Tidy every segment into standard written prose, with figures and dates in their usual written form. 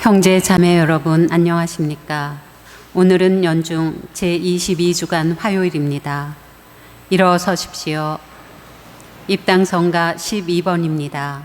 형제 자매 여러분 안녕하십니까? 오늘은 연중 제22주간 화요일입니다. 일어서십시오. 입당성가 12번입니다.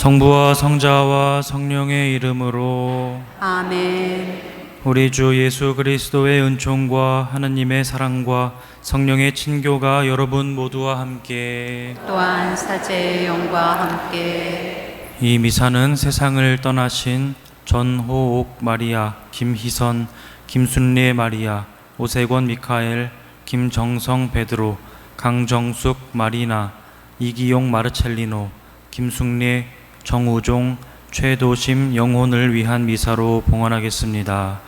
성부와 성자와 성령의 이름으로 아멘. 우리 주 예수 그리스도의 은총과 하느님의 사랑과 성령의 친교가 여러분 모두와 함께 또한 사제의 영과 함께 이 미사는 세상을 떠나신 전호옥 마리아, 김희선, 김순례 마리아, 오세권 미카엘, 김정성 베드로, 강정숙 마리나, 이기용 마르첼리노, 김숙례, 정우종, 최도심 영혼을 위한 미사로 봉헌하겠습니다.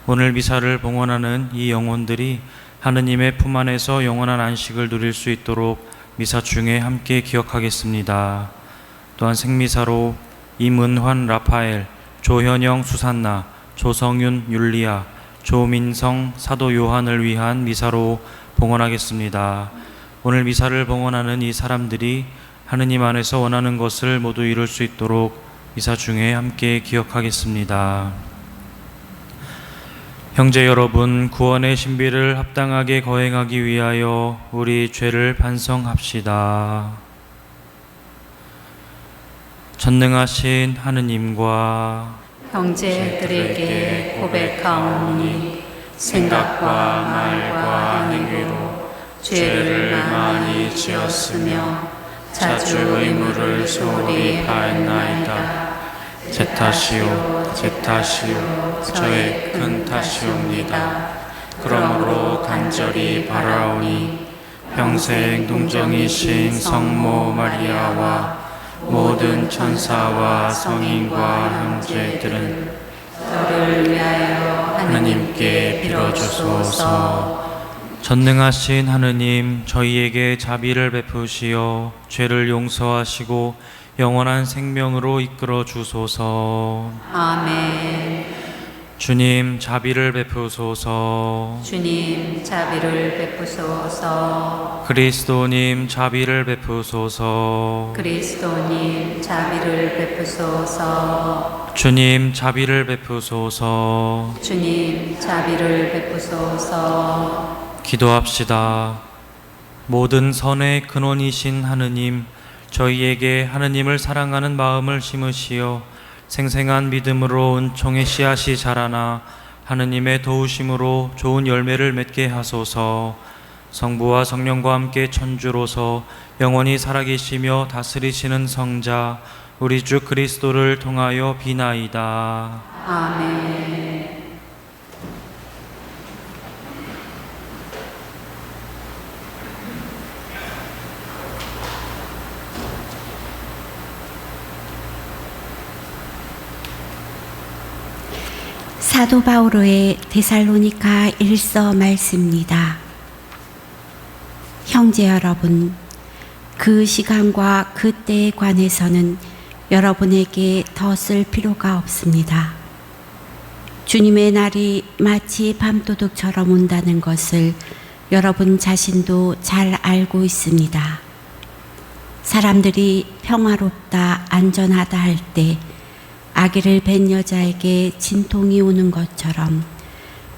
오늘 미사를 봉헌하는 이 영혼들이 하느님의 품 안에서 영원한 안식을 누릴 수 있도록 미사 중에 함께 기억하겠습니다. 또한 생미사로 임은환 라파엘, 조현영 수산나, 조성윤 율리아, 조민성 사도 요한을 위한 미사로 봉헌하겠습니다. 오늘 미사를 봉헌하는 이 사람들이 하느님 안에서 원하는 것을 모두 이룰 수 있도록 미사 중에 함께 기억하겠습니다. 형제 여러분, 구원의 신비를 합당하게 거행하기 위하여 우리 죄를 반성합시다. 전능하신 하느님과 형제들에게 고백하오니 생각과 말과 행위로 죄를 많이 지었으며 자주 의무를 소홀히 다했나이다. 제 탓이요 저의 큰 탓이옵니다. 그러므로 간절히 바라오니 평생 동정이신 성모 마리아와 모든 천사와 성인과 형제들은 저를 위하여 하느님께 빌어주소서. 전능하신 하느님, 저희에게 자비를 베푸시어 죄를 용서하시고 영원한 생명으로 이끌어 주소서. 아멘. 주님, 자비를 베푸소서. 주님, 자비를 베푸소서. 그리스도님, 자비를 베푸소서. 그리스도님, 자비를 베푸소서. 주님, 자비를 베푸소서. 주님, 자비를 베푸소서. 기도합시다. 모든 선의 근원이신 하느님, 저희에게 하느님을 사랑하는 마음을 심으시어 생생한 믿음으로 은총의 씨앗이 자라나 하느님의 도우심으로 좋은 열매를 맺게 하소서. 성부와 성령과 함께 천주로서 영원히 살아계시며 다스리시는 성자 우리 주 그리스도를 통하여 비나이다. 아멘. 사도 바오로의 데살로니가 1서 말씀입니다. 형제 여러분, 그 시간과 그 때에 관해서는 여러분에게 더 쓸 필요가 없습니다. 주님의 날이 마치 밤도둑처럼 온다는 것을 여러분 자신도 잘 알고 있습니다. 사람들이 평화롭다, 안전하다 할 때 아기를 뵌 여자에게 진통이 오는 것처럼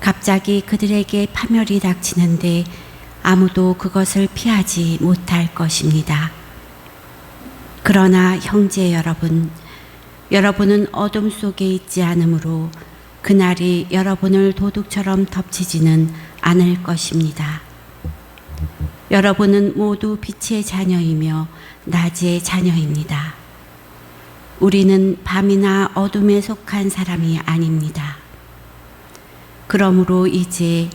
갑자기 그들에게 파멸이 닥치는데 아무도 그것을 피하지 못할 것입니다. 그러나 형제 여러분, 여러분은 어둠 속에 있지 않으므로 그날이 여러분을 도둑처럼 덮치지는 않을 것입니다. 여러분은 모두 빛의 자녀이며 낮의 자녀입니다. 우리는 밤이나 어둠에 속한 사람이 아닙니다. 그러므로 이제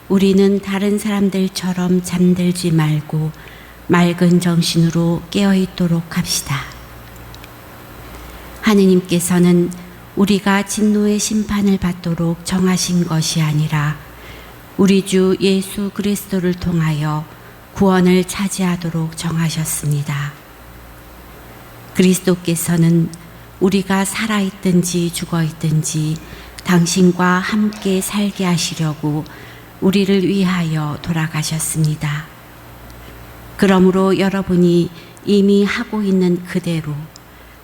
우리는 다른 사람들처럼 잠들지 말고 맑은 정신으로 깨어있도록 합시다. 하느님께서는 우리가 진노의 심판을 받도록 정하신 것이 아니라 우리 주 예수 그리스도를 통하여 구원을 차지하도록 정하셨습니다. 그리스도께서는 우리가 살아있든지 죽어있든지 당신과 함께 살게 하시려고 우리를 위하여 돌아가셨습니다. 그러므로 여러분이 이미 하고 있는 그대로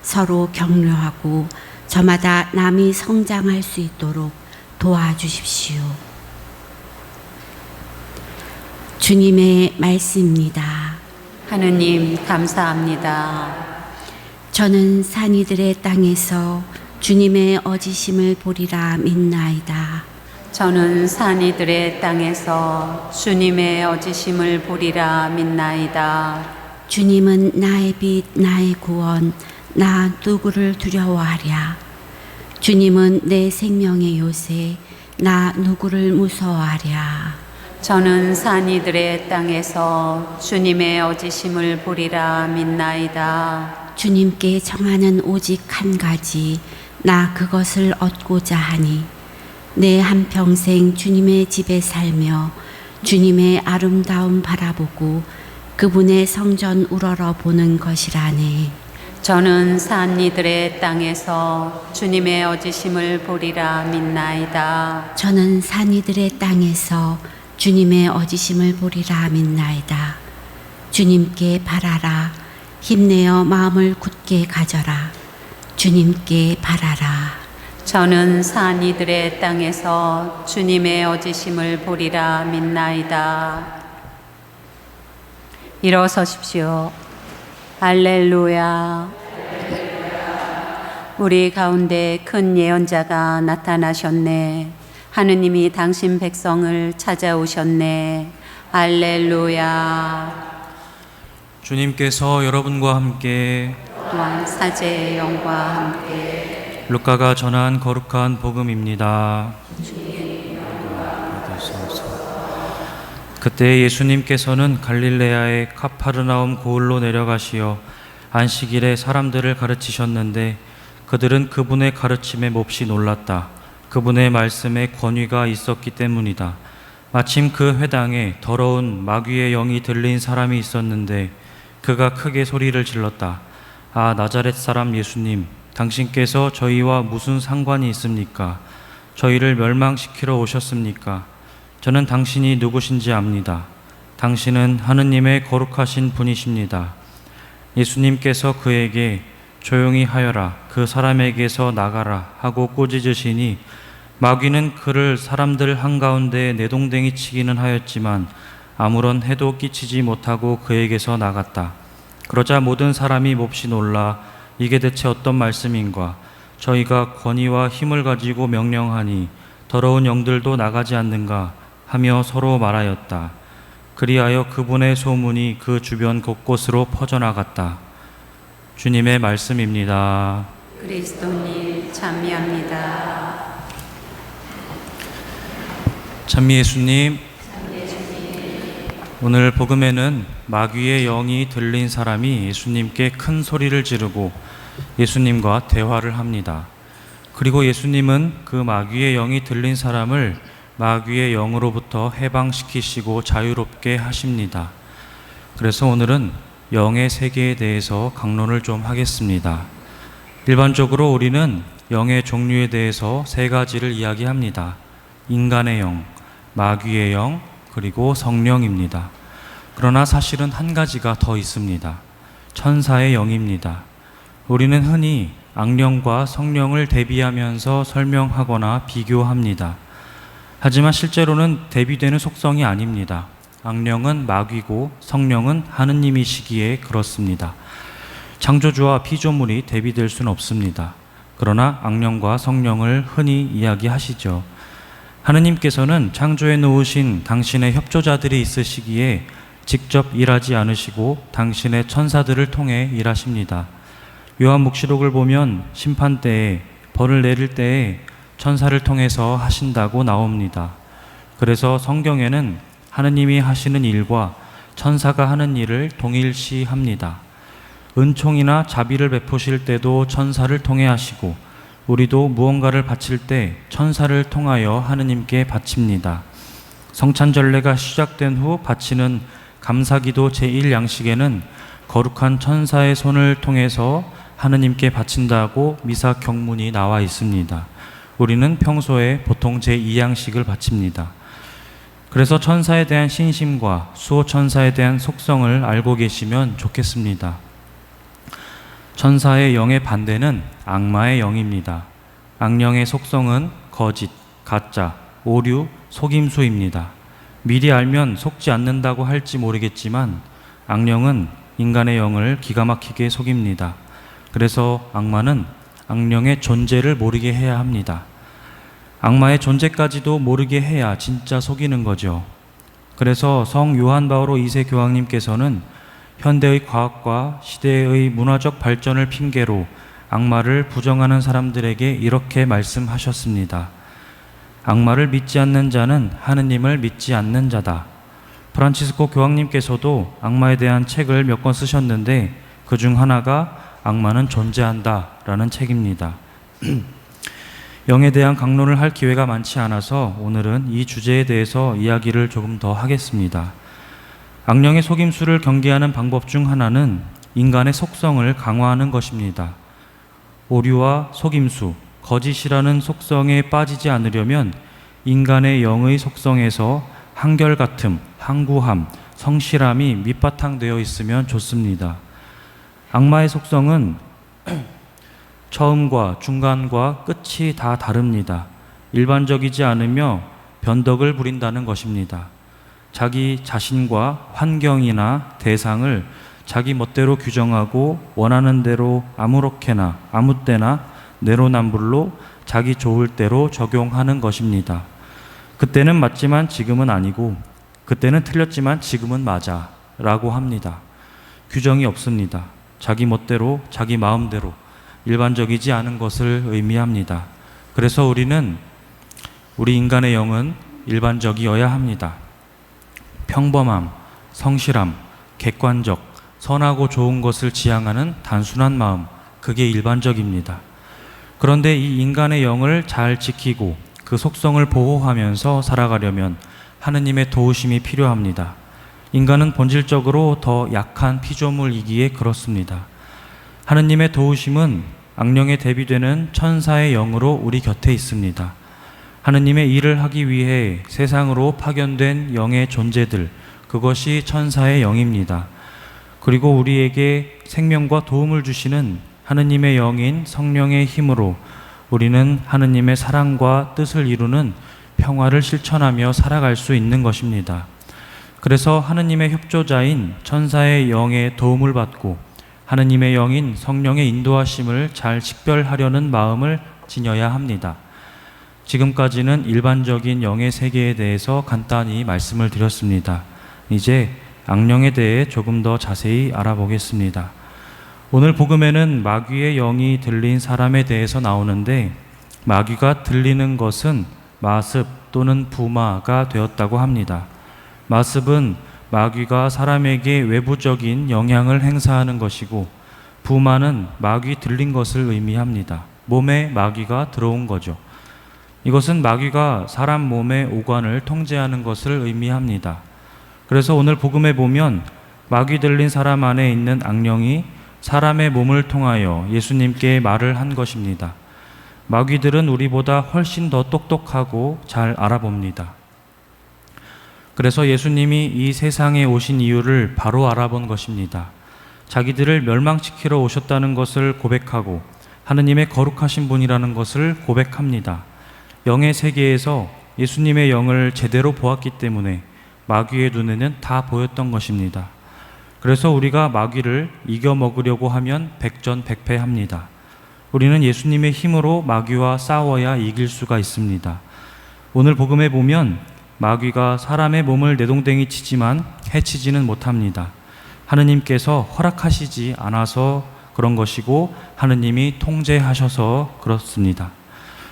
서로 격려하고 저마다 남이 성장할 수 있도록 도와주십시오. 주님의 말씀입니다. 하느님 감사합니다. 저는 산이들의 땅에서 주님의 어지심을 보리라 믿나이다. 저는 산이들의 땅에서 주님의 어지심을 보리라 믿나이다. 주님은 나의 빛, 나의 구원, 나 누구를 두려워하랴. 주님은 내 생명의 요새, 나 누구를 무서워하랴. 저는 산이들의 땅에서 주님의 어지심을 보리라 믿나이다. 주님께 정하는 오직 한 가지, 나 그것을 얻고자 하니 내 한평생 주님의 집에 살며 주님의 아름다움 바라보고 그분의 성전 우러러 보는 것이라네. 저는 산이들의 땅에서 주님의 어지심을 보리라 믿나이다. 저는 산이들의 땅에서 주님의 어지심을 보리라 믿나이다. 주님께 바라라. 힘내어 마음을 굳게 가져라. 주님께 바라라. 저는 산이들의 땅에서 주님의 어지심을 보리라 믿나이다. 일어서십시오. 할렐루야. 우리 가운데 큰 예언자가 나타나셨네. 하느님이 당신 백성을 찾아오셨네. 할렐루야. 주님께서 여러분과 함께 또한 사제의 영과 함께 루카가 전한 거룩한 복음입니다. 그때 예수님께서는 갈릴레아의 카파르나움 고을로 내려가시어 안식일에 사람들을 가르치셨는데 그들은 그분의 가르침에 몹시 놀랐다. 그분의 말씀에 권위가 있었기 때문이다. 마침 그 회당에 더러운 마귀의 영이 들린 사람이 있었는데 그가 크게 소리를 질렀다. 아, 나자렛 사람 예수님, 당신께서 저희와 무슨 상관이 있습니까? 저희를 멸망시키러 오셨습니까? 저는 당신이 누구신지 압니다. 당신은 하느님의 거룩하신 분이십니다. 예수님께서 그에게 조용히 하여라, 그 사람에게서 나가라 하고 꾸짖으시니 마귀는 그를 사람들 한가운데 내동댕이 치기는 하였지만 아무런 해도 끼치지 못하고 그에게서 나갔다. 그러자 모든 사람이 몹시 놀라 이게 대체 어떤 말씀인가? 저희가 권위와 힘을 가지고 명령하니 더러운 영들도 나가지 않는가? 하며 서로 말하였다. 그리하여 그분의 소문이 그 주변 곳곳으로 퍼져나갔다. 주님의 말씀입니다. 그리스도님 찬미합니다. 찬미 예수님, 오늘 복음에는 마귀의 영이 들린 사람이 예수님께 큰 소리를 지르고 예수님과 대화를 합니다. 그리고 예수님은 그 마귀의 영이 들린 사람을 마귀의 영으로부터 해방시키시고 자유롭게 하십니다. 그래서 오늘은 영의 세계에 대해서 강론을 좀 하겠습니다. 일반적으로 우리는 영의 종류에 대해서 세 가지를 이야기합니다. 인간의 영, 마귀의 영, 그리고 성령입니다. 그러나 사실은 한 가지가 더 있습니다. 천사의 영입니다. 우리는 흔히 악령과 성령을 대비하면서 설명하거나 비교합니다. 하지만 실제로는 대비되는 속성이 아닙니다. 악령은 마귀고 성령은 하느님이시기에 그렇습니다. 창조주와 피조물이 대비될 수는 없습니다. 그러나 악령과 성령을 흔히 이야기하시죠. 하느님께서는 창조해 놓으신 당신의 협조자들이 있으시기에 직접 일하지 않으시고 당신의 천사들을 통해 일하십니다. 요한묵시록을 보면 심판 때에, 벌을 내릴 때에 천사를 통해서 하신다고 나옵니다. 그래서 성경에는 하느님이 하시는 일과 천사가 하는 일을 동일시합니다. 은총이나 자비를 베푸실 때도 천사를 통해 하시고 우리도 무언가를 바칠 때 천사를 통하여 하느님께 바칩니다. 성찬전례가 시작된 후 바치는 감사기도 제1양식에는 거룩한 천사의 손을 통해서 하느님께 바친다고 미사 경문이 나와 있습니다. 우리는 평소에 보통 제2양식을 바칩니다. 그래서 천사에 대한 신심과 수호천사에 대한 속성을 알고 계시면 좋겠습니다. 천사의 영의 반대는 악마의 영입니다. 악령의 속성은 거짓, 가짜, 오류, 속임수입니다. 미리 알면 속지 않는다고 할지 모르겠지만 악령은 인간의 영을 기가 막히게 속입니다. 그래서 악마는 악령의 존재를 모르게 해야 합니다. 악마의 존재까지도 모르게 해야 진짜 속이는 거죠. 그래서 성 요한 바오로 2세 교황님께서는 현대의 과학과 시대의 문화적 발전을 핑계로 악마를 부정하는 사람들에게 이렇게 말씀하셨습니다. 악마를 믿지 않는 자는 하느님을 믿지 않는 자다. 프란치스코 교황님께서도 악마에 대한 책을 몇 권 쓰셨는데 그중 하나가 악마는 존재한다 라는 책입니다. 영에 대한 강론을 할 기회가 많지 않아서 오늘은 이 주제에 대해서 이야기를 조금 더 하겠습니다. 악령의 속임수를 경계하는 방법 중 하나는 인간의 속성을 강화하는 것입니다. 오류와 속임수, 거짓이라는 속성에 빠지지 않으려면 인간의 영의 속성에서 한결같음, 항구함, 성실함이 밑바탕되어 있으면 좋습니다. 악마의 속성은 처음과 중간과 끝이 다 다릅니다. 일반적이지 않으며 변덕을 부린다는 것입니다. 자기 자신과 환경이나 대상을 자기 멋대로 규정하고 원하는 대로 아무렇게나 아무 때나 내로남불로 자기 좋을 대로 적용하는 것입니다. 그때는 맞지만 지금은 아니고 그때는 틀렸지만 지금은 맞아 라고 합니다. 규정이 없습니다. 자기 멋대로 자기 마음대로 일반적이지 않은 것을 의미합니다. 그래서 우리 인간의 영은 일반적이어야 합니다. 평범함, 성실함, 객관적, 선하고 좋은 것을 지향하는 단순한 마음, 그게 일반적입니다. 그런데 이 인간의 영을 잘 지키고 그 속성을 보호하면서 살아가려면 하느님의 도우심이 필요합니다. 인간은 본질적으로 더 약한 피조물이기에 그렇습니다. 하느님의 도우심은 악령에 대비되는 천사의 영으로 우리 곁에 있습니다. 하느님의 일을 하기 위해 세상으로 파견된 영의 존재들, 그것이 천사의 영입니다. 그리고 우리에게 생명과 도움을 주시는 하느님의 영인 성령의 힘으로 우리는 하느님의 사랑과 뜻을 이루는 평화를 실천하며 살아갈 수 있는 것입니다. 그래서 하느님의 협조자인 천사의 영의 도움을 받고 하느님의 영인 성령의 인도하심을 잘 식별하려는 마음을 지녀야 합니다. 지금까지는 일반적인 영의 세계에 대해서 간단히 말씀을 드렸습니다. 이제 악령에 대해 조금 더 자세히 알아보겠습니다. 오늘 복음에는 마귀의 영이 들린 사람에 대해서 나오는데 마귀가 들리는 것은 마습 또는 부마가 되었다고 합니다. 마습은 마귀가 사람에게 외부적인 영향을 행사하는 것이고 부마는 마귀 들린 것을 의미합니다. 몸에 마귀가 들어온 거죠. 이것은 마귀가 사람 몸의 오관을 통제하는 것을 의미합니다. 그래서 오늘 복음에 보면 마귀 들린 사람 안에 있는 악령이 사람의 몸을 통하여 예수님께 말을 한 것입니다. 마귀들은 우리보다 훨씬 더 똑똑하고 잘 알아봅니다. 그래서 예수님이 이 세상에 오신 이유를 바로 알아본 것입니다. 자기들을 멸망시키러 오셨다는 것을 고백하고 하느님의 거룩하신 분이라는 것을 고백합니다. 영의 세계에서 예수님의 영을 제대로 보았기 때문에 마귀의 눈에는 다 보였던 것입니다. 그래서 우리가 마귀를 이겨 먹으려고 하면 백전백패합니다. 우리는 예수님의 힘으로 마귀와 싸워야 이길 수가 있습니다. 오늘 복음에 보면 마귀가 사람의 몸을 내동댕이 치지만 해치지는 못합니다. 하느님께서 허락하시지 않아서 그런 것이고 하느님이 통제하셔서 그렇습니다.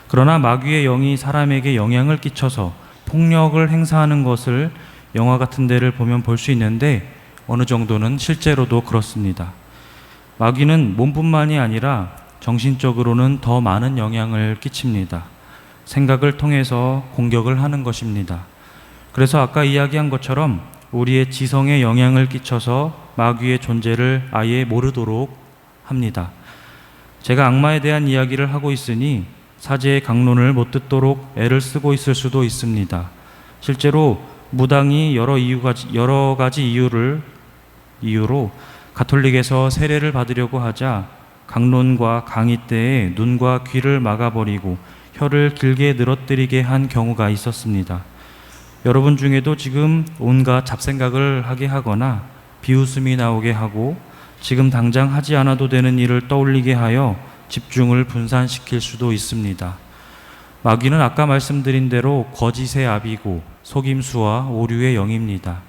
그러나 마귀의 영이 사람에게 영향을 끼쳐서 폭력을 행사하는 것을 영화 같은 데를 보면 볼 수 있는데 어느 정도는 실제로도 그렇습니다. 마귀는 몸뿐만이 아니라 정신적으로는 더 많은 영향을 끼칩니다. 생각을 통해서 공격을 하는 것입니다. 그래서 아까 이야기한 것처럼 우리의 지성에 영향을 끼쳐서 마귀의 존재를 아예 모르도록 합니다. 제가 악마에 대한 이야기를 하고 있으니 사제의 강론을 못 듣도록 애를 쓰고 있을 수도 있습니다. 실제로 무당이 여러 가지 이유로 가톨릭에서 세례를 받으려고 하자 강론과 강의 때에 눈과 귀를 막아버리고 혀를 길게 늘어뜨리게 한 경우가 있었습니다. 여러분 중에도 지금 온갖 잡생각을 하게 하거나 비웃음이 나오게 하고 지금 당장 하지 않아도 되는 일을 떠올리게 하여 집중을 분산시킬 수도 있습니다. 마귀는 아까 말씀드린 대로 거짓의 아비고 속임수와 오류의 영입니다.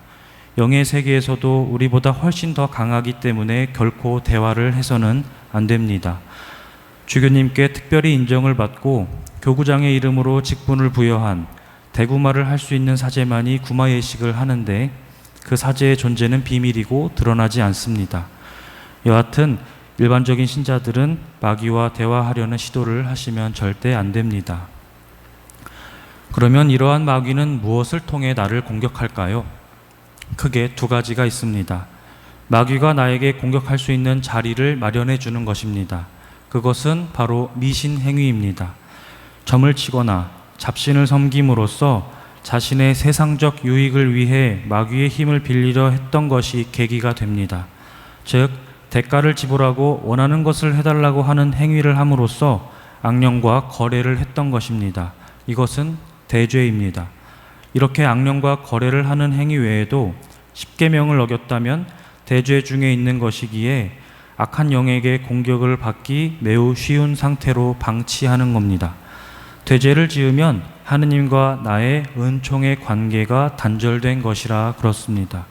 영의 세계에서도 우리보다 훨씬 더 강하기 때문에 결코 대화를 해서는 안 됩니다. 주교님께 특별히 인정을 받고 교구장의 이름으로 직분을 부여한 대구마를 할 수 있는 사제만이 구마 예식을 하는데 그 사제의 존재는 비밀이고 드러나지 않습니다. 여하튼 일반적인 신자들은 마귀와 대화하려는 시도를 하시면 절대 안 됩니다. 그러면 이러한 마귀는 무엇을 통해 나를 공격할까요? 크게 두 가지가 있습니다. 마귀가 나에게 공격할 수 있는 자리를 마련해 주는 것입니다. 그것은 바로 미신 행위입니다. 점을 치거나 잡신을 섬김으로써 자신의 세상적 유익을 위해 마귀의 힘을 빌리려 했던 것이 계기가 됩니다. 즉, 대가를 지불하고 원하는 것을 해달라고 하는 행위를 함으로써 악령과 거래를 했던 것입니다. 이것은 대죄입니다. 이렇게 악령과 거래를 하는 행위 외에도 십계명을 어겼다면 대죄 중에 있는 것이기에 악한 영에게 공격을 받기 매우 쉬운 상태로 방치하는 겁니다. 대죄를 지으면 하느님과 나의 은총의 관계가 단절된 것이라 그렇습니다.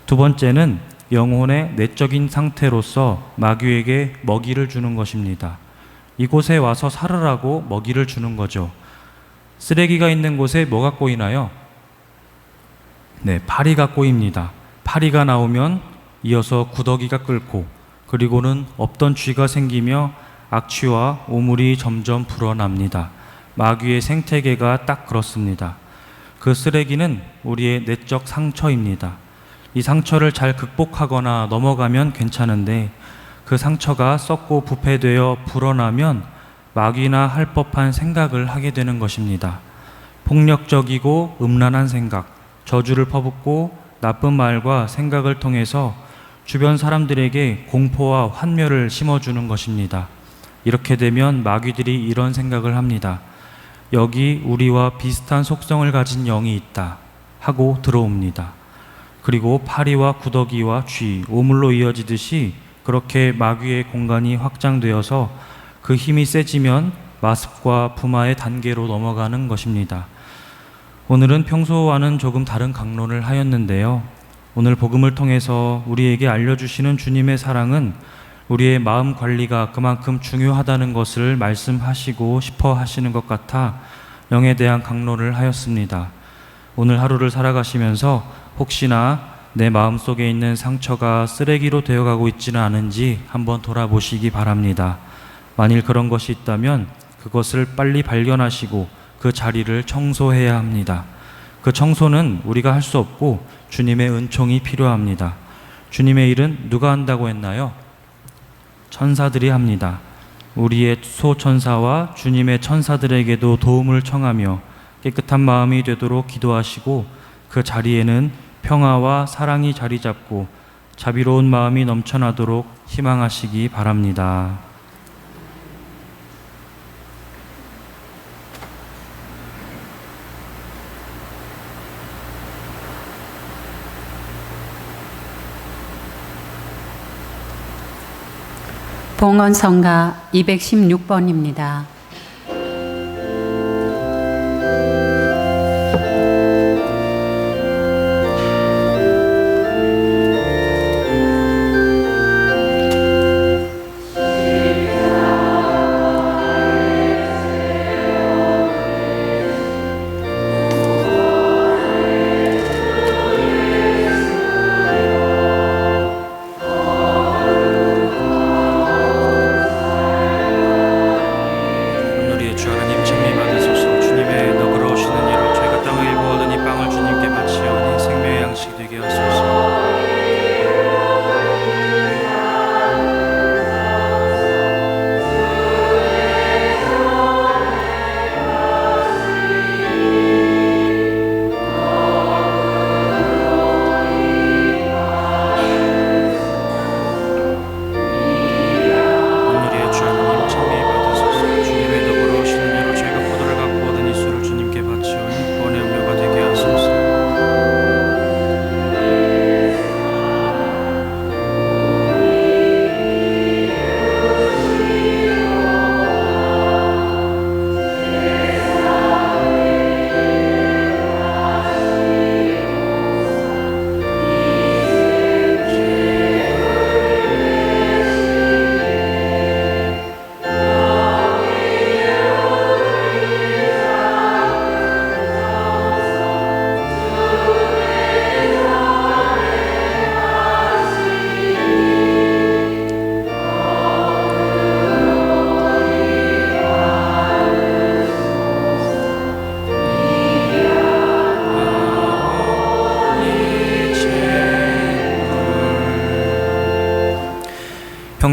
두 번째는 영혼의 내적인 상태로서 마귀에게 먹이를 주는 것입니다. 이곳에 와서 살으라고 먹이를 주는 거죠. 쓰레기가 있는 곳에 뭐가 꼬이나요? 네, 파리가 꼬입니다. 파리가 나오면 이어서 구더기가 끓고 그리고는 없던 쥐가 생기며 악취와 오물이 점점 불어납니다. 마귀의 생태계가 딱 그렇습니다. 그 쓰레기는 우리의 내적 상처입니다. 이 상처를 잘 극복하거나 넘어가면 괜찮은데 그 상처가 썩고 부패되어 불어나면 마귀나 할 법한 생각을 하게 되는 것입니다. 폭력적이고 음란한 생각, 저주를 퍼붓고 나쁜 말과 생각을 통해서 주변 사람들에게 공포와 환멸을 심어주는 것입니다. 이렇게 되면 마귀들이 이런 생각을 합니다. 여기 우리와 비슷한 속성을 가진 영이 있다 하고 들어옵니다. 그리고 파리와 구더기와 쥐, 오물로 이어지듯이 그렇게 마귀의 공간이 확장되어서 그 힘이 세지면 마습과 부마의 단계로 넘어가는 것입니다. 오늘은 평소와는 조금 다른 강론을 하였는데요. 오늘 복음을 통해서 우리에게 알려주시는 주님의 사랑은 우리의 마음 관리가 그만큼 중요하다는 것을 말씀하시고 싶어 하시는 것 같아 영에 대한 강론을 하였습니다. 오늘 하루를 살아가시면서 혹시나 내 마음속에 있는 상처가 쓰레기로 되어가고 있지는 않은지 한번 돌아보시기 바랍니다. 만일 그런 것이 있다면 그것을 빨리 발견하시고 그 자리를 청소해야 합니다. 그 청소는 우리가 할 수 없고 주님의 은총이 필요합니다. 주님의 일은 누가 한다고 했나요? 천사들이 합니다. 우리의 소천사와 주님의 천사들에게도 도움을 청하며 깨끗한 마음이 되도록 기도하시고 그 자리에는 평화와 사랑이 자리 잡고 자비로운 마음이 넘쳐나도록 희망하시기 바랍니다. 봉헌성가 216번입니다.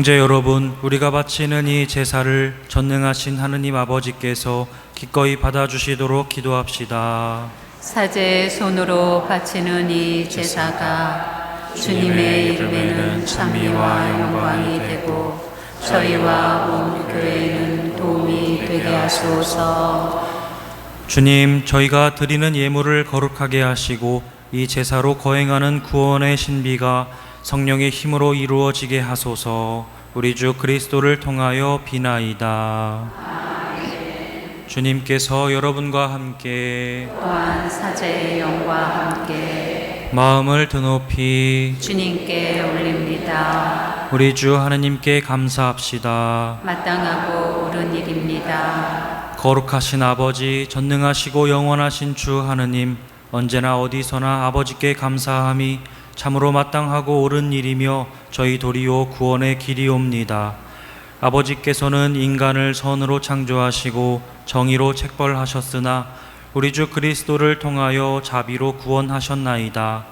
형제 여러분, 우리가 바치는 이 제사를 전능하신 하느님 아버지께서 기꺼이 받아주시도록 기도합시다. 사제의 손으로 바치는 이 제사가 주님의 이름에는 찬미와 영광이 되고 저희와 온 교회에는 도움이 되게 하소서. 주님, 저희가 드리는 예물을 거룩하게 하시고 이 제사로 거행하는 구원의 신비가 성령의 힘으로 이루어지게 하소서. 우리 주 그리스도를 통하여 비나이다. 아멘. 주님께서 여러분과 함께 또한 사제의 영과 함께 마음을 드높이 주님께 올립니다. 우리 주 하느님께 감사합시다. 마땅하고 옳은 일입니다. 거룩하신 아버지, 전능하시고 영원하신 주 하느님, 언제나 어디서나 아버지께 감사함이 참으로 마땅하고 옳은 일이며 저희 도리오 구원의 길이옵니다. 아버지께서는 인간을 선으로 창조하시고 정의로 책벌하셨으나 우리 주 그리스도를 통하여 자비로 구원하셨나이다.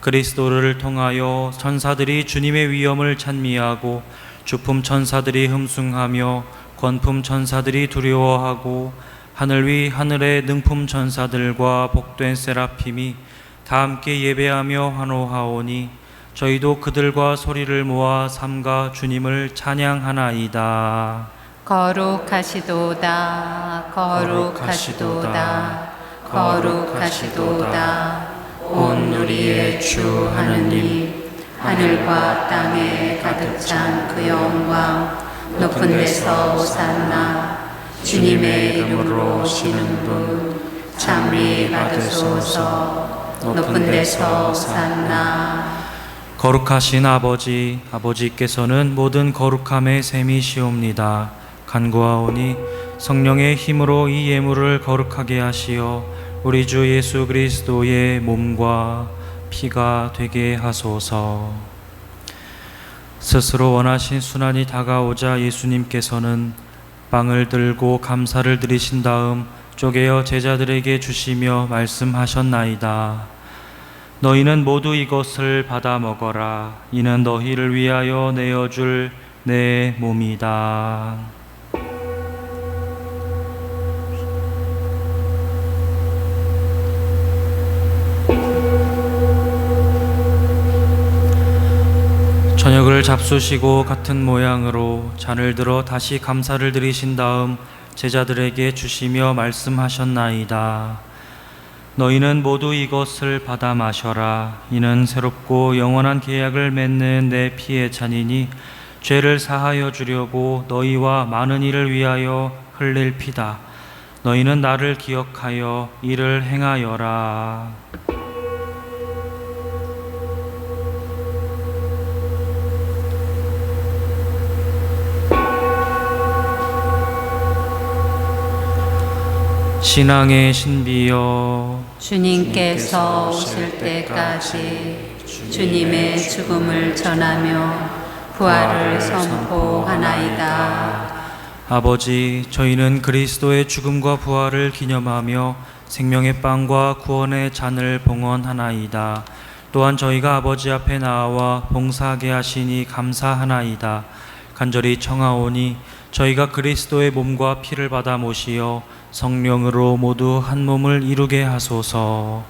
그리스도를 통하여 천사들이 주님의 위엄을 찬미하고 주품 천사들이 흠숭하며 권품 천사들이 두려워하고 하늘 위 하늘의 능품 천사들과 복된 세라핌이 다 함께 예배하며 환호하오니 저희도 그들과 소리를 모아 삼가 주님을 찬양하나이다. 거룩하시도다, 거룩하시도다, 거룩하시도다. 온 우리의 주 하느님, 하늘과 땅에 가득 찬 그 영광, 높은 데서 오산나. 주님의 이름으로 오시는 분 찬미 받으소서. 높은 데서 오산나. 거룩하신 아버지, 아버지께서는 모든 거룩함의 셈이시옵니다. 간구하오니 성령의 힘으로 이 예물을 거룩하게 하시어 우리 주 예수 그리스도의 몸과 피가 되게 하소서. 스스로 원하신 순환이 다가오자 예수님께서는 빵을 들고 감사를 드리신 다음 쪼개어 제자들에게 주시며 말씀하셨나이다. 너희는 모두 이것을 받아 먹어라. 이는 너희를 위하여 내어줄 내 몸이다. 저녁을 잡수시고 같은 모양으로 잔을 들어 다시 감사를 드리신 다음 제자들에게 주시며 말씀하셨나이다. 너희는 모두 이것을 받아 마셔라. 이는 새롭고 영원한 계약을 맺는 내 피의 잔이니 죄를 사하여 주려고 너희와 많은 이를 위하여 흘릴 피다. 너희는 나를 기억하여 이를 행하여라. 신앙의 신비여, 주님께서 오실 때까지 주님의 죽음을 전하며 부활을 선포하나이다. 아버지, 저희는 그리스도의 죽음과 부활을 기념하며 생명의 빵과 구원의 잔을 봉헌하나이다. 또한 저희가 아버지 앞에 나와 봉사하게 하시니 감사하나이다. 간절히 청하오니 저희가 그리스도의 몸과 피를 받아 모시어 성령으로 모두 한 몸을 이루게 하소서.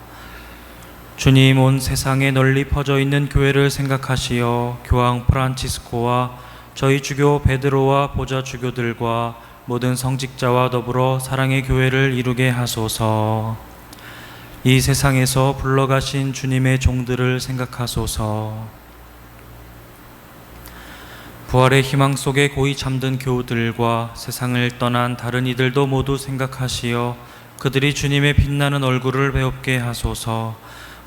주님, 온 세상에 널리 퍼져 있는 교회를 생각하시어 교황 프란치스코와 저희 주교 베드로와 보좌 주교들과 모든 성직자와 더불어 사랑의 교회를 이루게 하소서. 이 세상에서 불러가신 주님의 종들을 생각하소서. 부활의 희망 속에 고이 잠든 교우들과 세상을 떠난 다른 이들도 모두 생각하시어 그들이 주님의 빛나는 얼굴을 배웁게 하소서.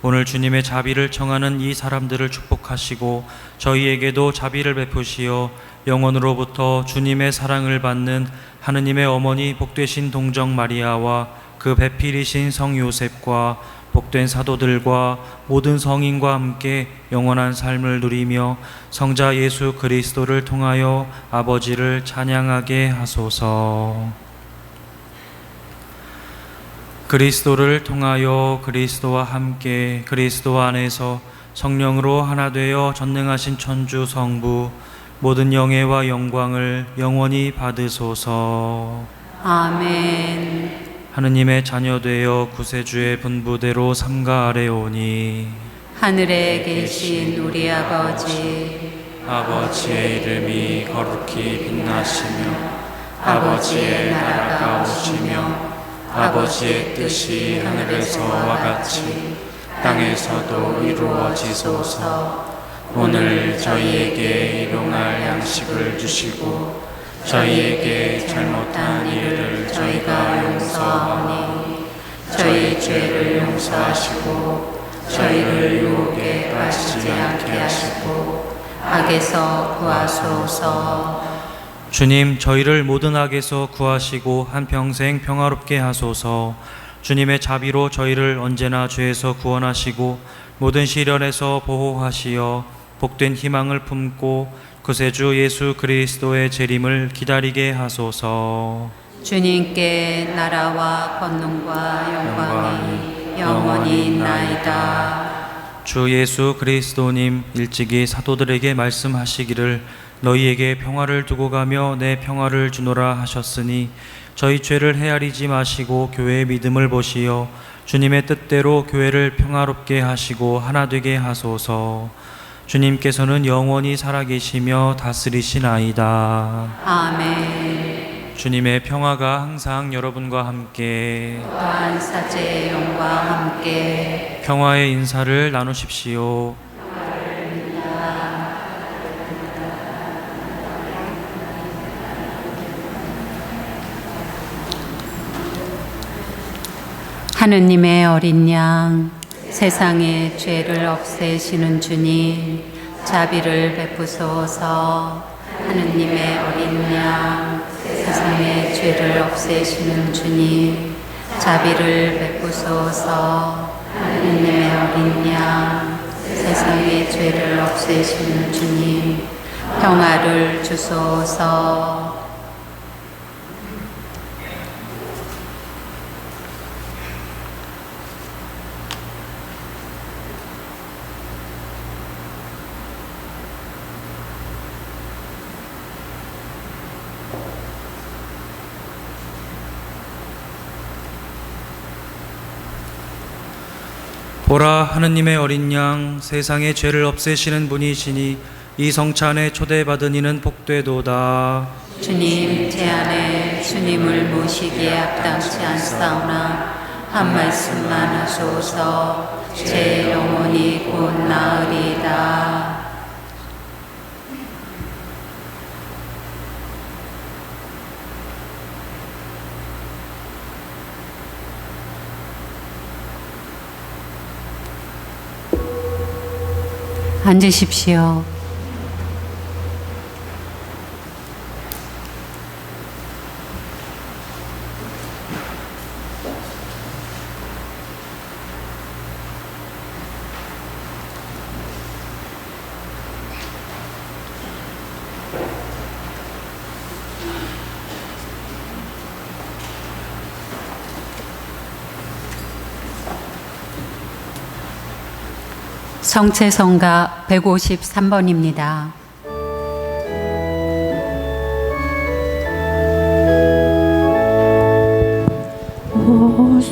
오늘 주님의 자비를 청하는 이 사람들을 축복하시고 저희에게도 자비를 베푸시어 영원으로부터 주님의 사랑을 받는 하느님의 어머니 복되신 동정 마리아와 그 배필이신 성 요셉과 복된 사도들과 모든 성인과 함께 영원한 삶을 누리며 성자 예수 그리스도를 통하여 아버지를 찬양하게 하소서. 그리스도를 통하여 그리스도와 함께 그리스도 안에서 성령으로 하나 되어 전능하신 천주 성부 모든 영예와 영광을 영원히 받으소서. 아멘. 하느님의 자녀 되어 구세주의 분부대로 삼가 아래오니 하늘에 계신 우리 아버지, 아버지의 이름이 거룩히 빛나시며 아버지의 나라가 오시며 아버지의 뜻이 하늘에서와 같이 땅에서도 이루어지소서. 오늘 저희에게 일용할 양식을 주시고 저희에게 잘못한 일을 저희가 용서하니 저희 죄를 용서하시고 저희를 유혹에 빠지지 않게 하시고 악에서 구하소서. 주님, 저희를 모든 악에서 구하시고 한평생 평화롭게 하소서. 주님의 자비로 저희를 언제나 죄에서 구원하시고 모든 시련에서 보호하시어 복된 희망을 품고 구세주 예수 그리스도의 재림을 기다리게 하소서. 주님께 나라와 권능과 영광이 영원히 있나이다. 주 예수 그리스도님, 일찍이 사도들에게 말씀하시기를 너희에게 평화를 두고 가며 내 평화를 주노라 하셨으니 저희 죄를 헤아리지 마시고 교회의 믿음을 보시어 주님의 뜻대로 교회를 평화롭게 하시고 하나 되게 하소서. 주님께서는 영원히 살아계시며 다스리시나이다. 아멘. 주님의 평화가 항상 여러분과 함께 또한 사제의 영과 함께 평화의 인사를 나누십시오. 하느님의 어린 양, 세상의 죄를 없애시는 주님, 자비를 베푸소서. 하느님의 어린 양, 세상의 죄를 없애시는 주님, 자비를 베푸소서. 하느님의 어린 양, 세상의 죄를 없애시는 주님, 평화를 주소서. 보라, 하느님의 어린 양, 세상의 죄를 없애시는 분이시니 이 성차 안에 초대받은 이는 복되도다. 주님, 제 안에 주님을 모시기에 합당치 않사오나 한 말씀만 하소서. 제 영혼이 곧 나으리이다. 앉으십시오. 성체성가 153번입니다.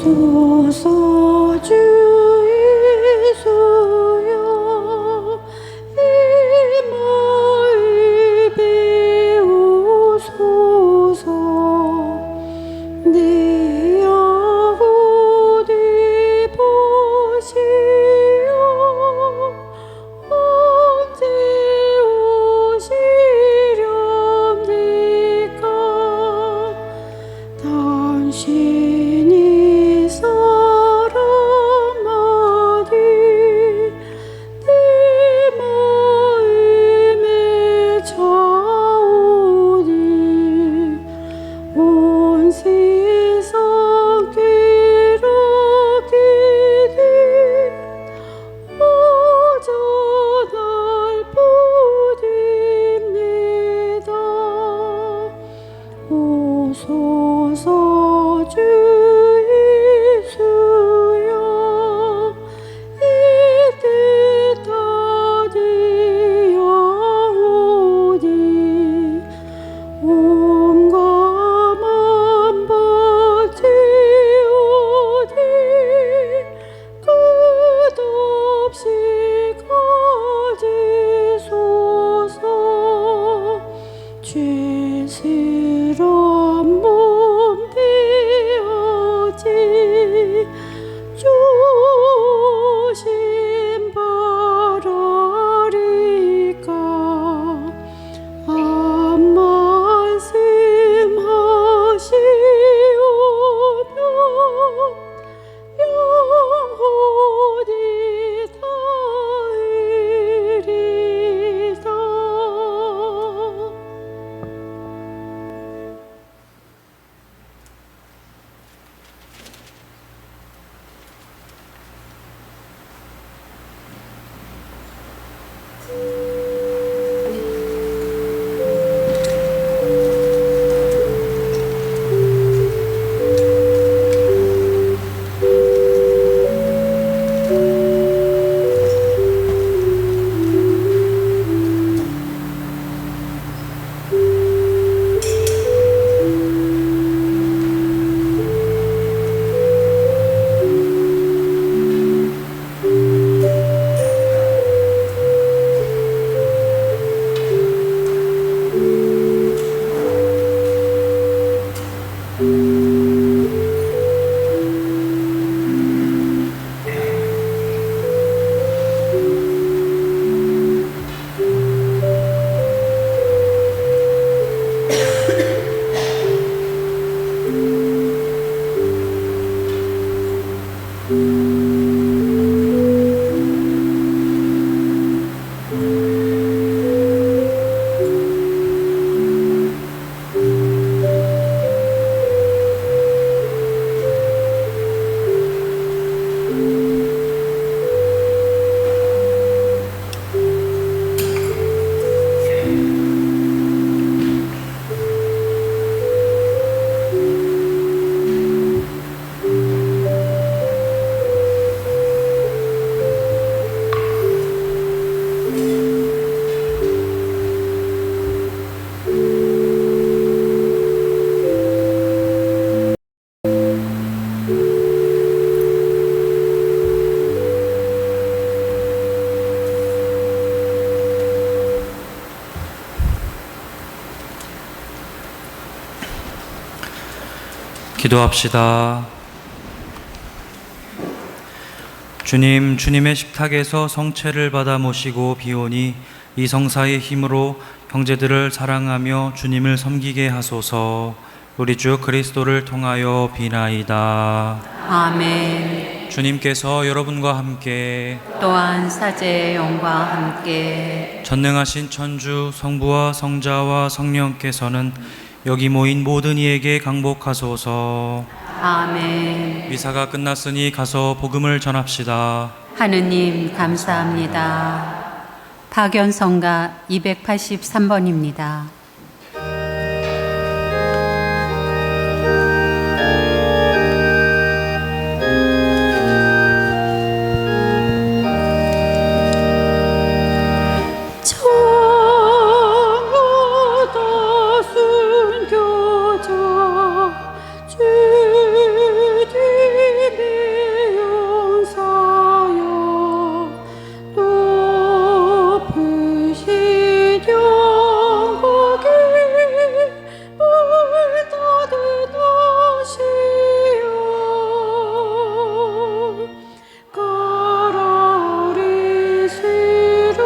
오소서 주 예수여 이마을 배우소서. 내 아버지 보시오 언제 오시렵니까. 당신이 사랑하니 내 마음에 차오니 온 세상 괴롭히니 오저 날 뿐입니다. 오소서 주 예수여 이뜻 아니하오니 온갖만 받지오니 끝없이 가지소서. 죄스런 몸 베어지 조심 바라리까. 한 말씀 하시오며 영혼이 다으리다. 기도합시다. 주님, 주님의 식탁에서 성체를 받아 모시고 비오니 이 성사의 힘으로 형제들을 사랑하며 주님을 섬기게 하소서. 우리 주 그리스도를 통하여 비나이다. 아멘. 주님께서 여러분과 함께 또한 사제의 영과 함께 전능하신 천주 성부와 성자와 성령께서는 여기 모인 모든 이에게 강복하소서. 아멘. 미사가 끝났으니 가서 복음을 전합시다. 하느님 감사합니다. 파견성가 283번입니다. 청하다 순교자 주님의 용사여 높으신 영광에 물 닫은 옷이여 가라리 시려져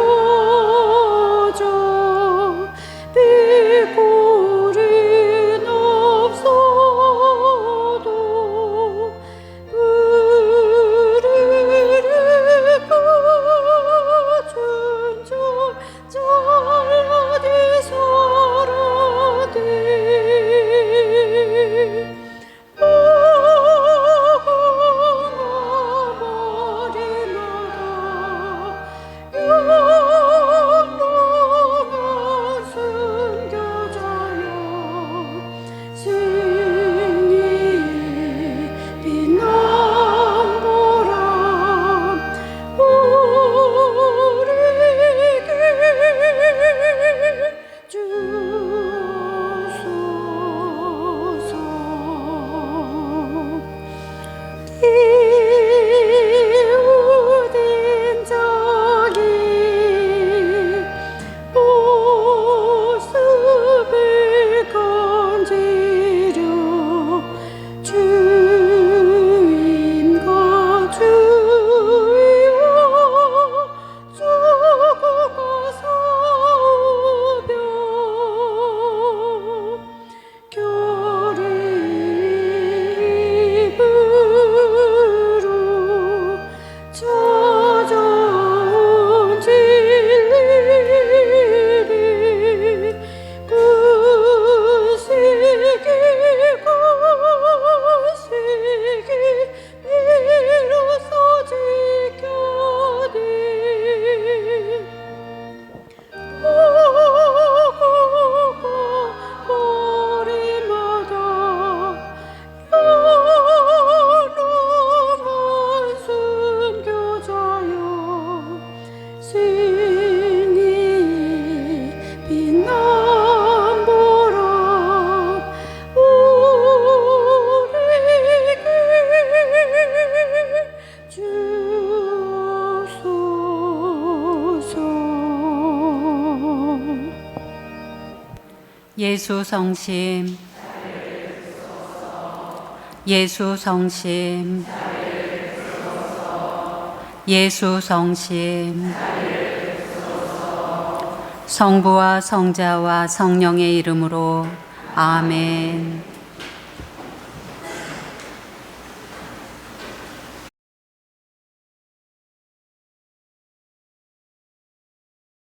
비굴은 없어도 우리를 봐준 자 잘나디 살아대 영롱한 순교자여 승리의 빛난 보람 우리에게 주소서. 기울인 자기 모습을 건지려 주인과 주여 주고가 싸우며 결의입으로 찾아온 진리를 구세기 비로소 지켜내 보고가 머리마다 영롱한 순교자여 승리의 빛난 보람 우리에게 주소서. 예수 성심, 예수 성심, 예수 성심. 성부와 성자와 성령의 이름으로 아멘.